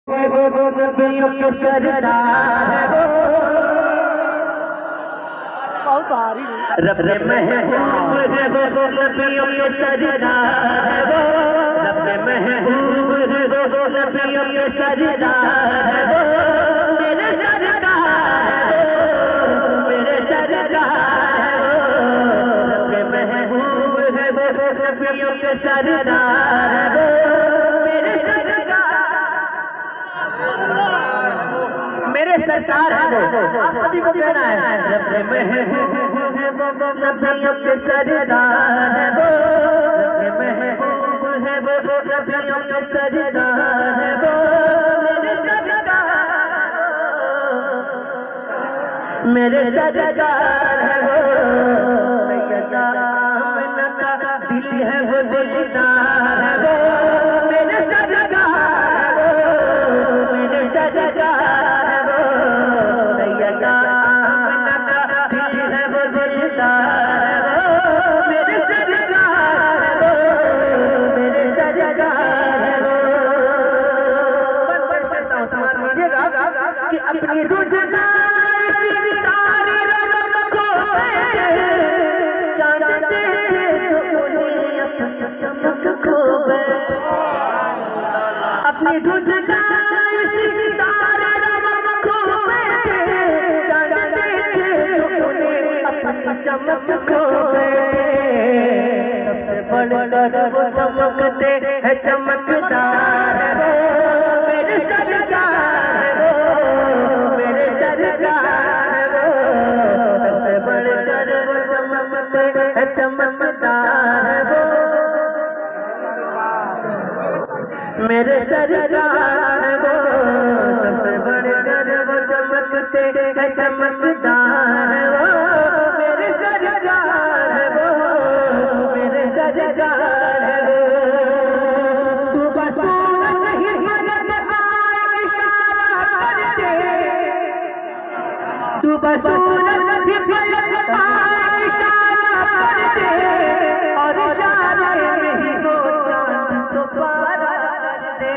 नबियों के सरदार है वो, बहुत भारी रब महबूब है वो, नबियों के सरदार है वो, रब महबूब है वो, नबियों के सरदार है वो, मेरे सरदार है वो, मेरे सरदार है वो, रब महबूब है वो, नबियों के सरदार है वो, मेरे सरकार है वो, आप सभी को कहना है रब महबूब है वो, नबियों के सरदार है वो, रब महबूब है वो, नबियों के सरदार है वो, मेरे सरकार, मेरे सरकार है वो, सैयदा आमना का दिल है वो, दिलदार है वो, मेरे सरकार है वो, मेरे सरकार कि अपनी दुनिया सारी रंग को चांद देखे चमक को अपनी दुनिया सारे रंग को चांद देखे अपनी चमक को सबसे बढ़कर वो चमकते है चमकदार है वो, मेरे सरकार है वो, मेरे सरकार है वो, सबसे बढ़कर वो चमकते है चमकदार है वो, मेरे सरकार है वो, सबसे बढ़कर वो चमकते है चमकदार है वो, मेरे सरकार है वो, मेरे सरकार है वो, तू बस सूरज ही मदद आए इशारा कर दे, तू बस सूरज ही मदद आए इशारा कर दे, और इशारे में ही वो चांद तो पारा कर दे,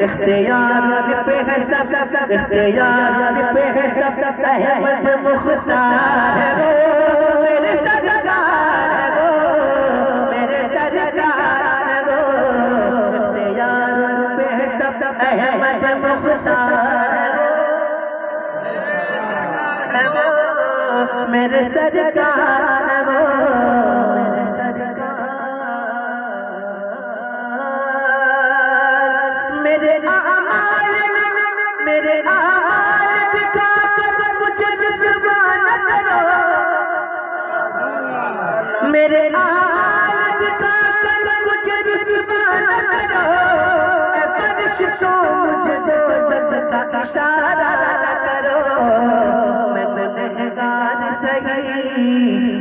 इख्तियार पे है सब, इख्तियार पे है सब, अहमद मुख्तार है वो, मेरे सरकार है वो, मेरे सरकार है वो, इख्तियार पे है सब, अहमद मुख्तार है वो, मेरे सरकार है वो, मेरे सरकार, मेरे आमाल दिखा कर मुझे रुसवा न करो, मेरे आमाल दिखा कर मुझे रुसवा न करो, ऐ फरिश्तों मुझे दोज़ख का इशारा न करो, मैं गुनहगार सही,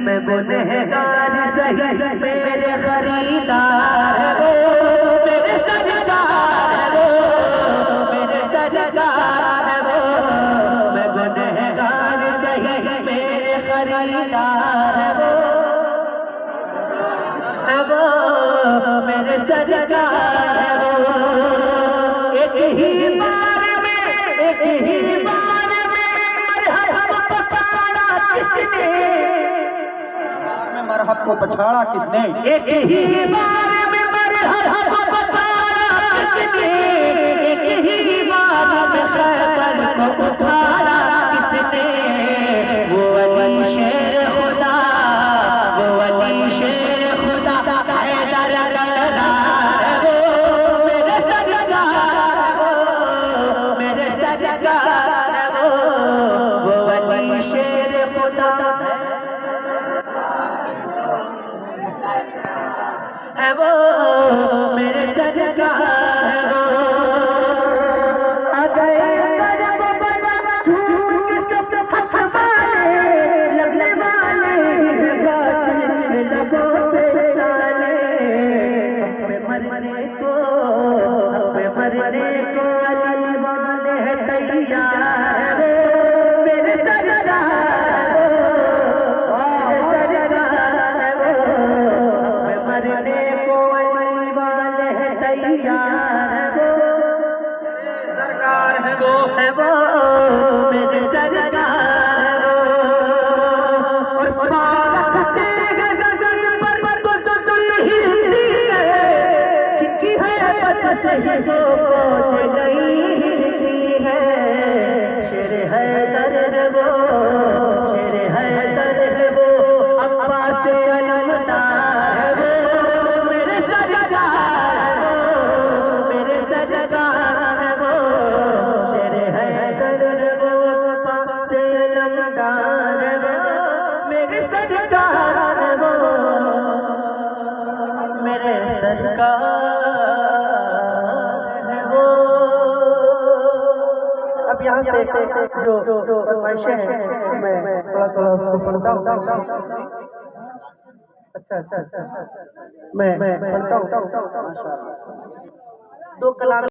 मैं गुनहगार सही, मेरे खरीदार है वो, मेरे सरकार है वो, मेरे सरकार है वो, मैं गुनहगार सही, मेरे खरीदार है वो, मेरे सरकार है वो, एक ही बार में मरहब पछाड़ा किसने, मरहब को पछाड़ा किसने, एक ही बार में मरहब पछाड़ा किसने, एक ही बार में खैबर को उठाड़ा किसने, वो अली शेर खुदा, वो अली शेर खुदा, हैदर ललकार है वो, मेरे सरकार है वो, मेरे सरकार है वो अली शेर खुदा है वो, मेरे सरकार है वो, आ गए करब बला झूठ के सब हक वाले, लगने वाले बातिल के लबों पे ताले, अपने मरने को अली वाले है तैयार है वो, मेरे सरकार है वो, मेरे सरकार है वो, अपने मरने को अली वाले है तैयार है वो, सरकार है वो मेरे सरकार है वो। और पाक तेरे ज़मीन पर तो हिलती है, जिनकी हैबत से ये वो पहुँच गई है। शेर हैदर है वो, शेर हैदर है वो, अब्बास अलमदार है वो मेरे सरकार है वो, मेरे सरकार है वो। शेर हैदर है वो, अब्बास अलमदार है वो मेरे सरकार है वो, मेरे सरकार है वो। अब यहाँ से जो फरमाइशें हैं मैं थोड़ा उसको पढ़ता हूँ। अच्छा मैं पढ़ता हूँ। दो कलाम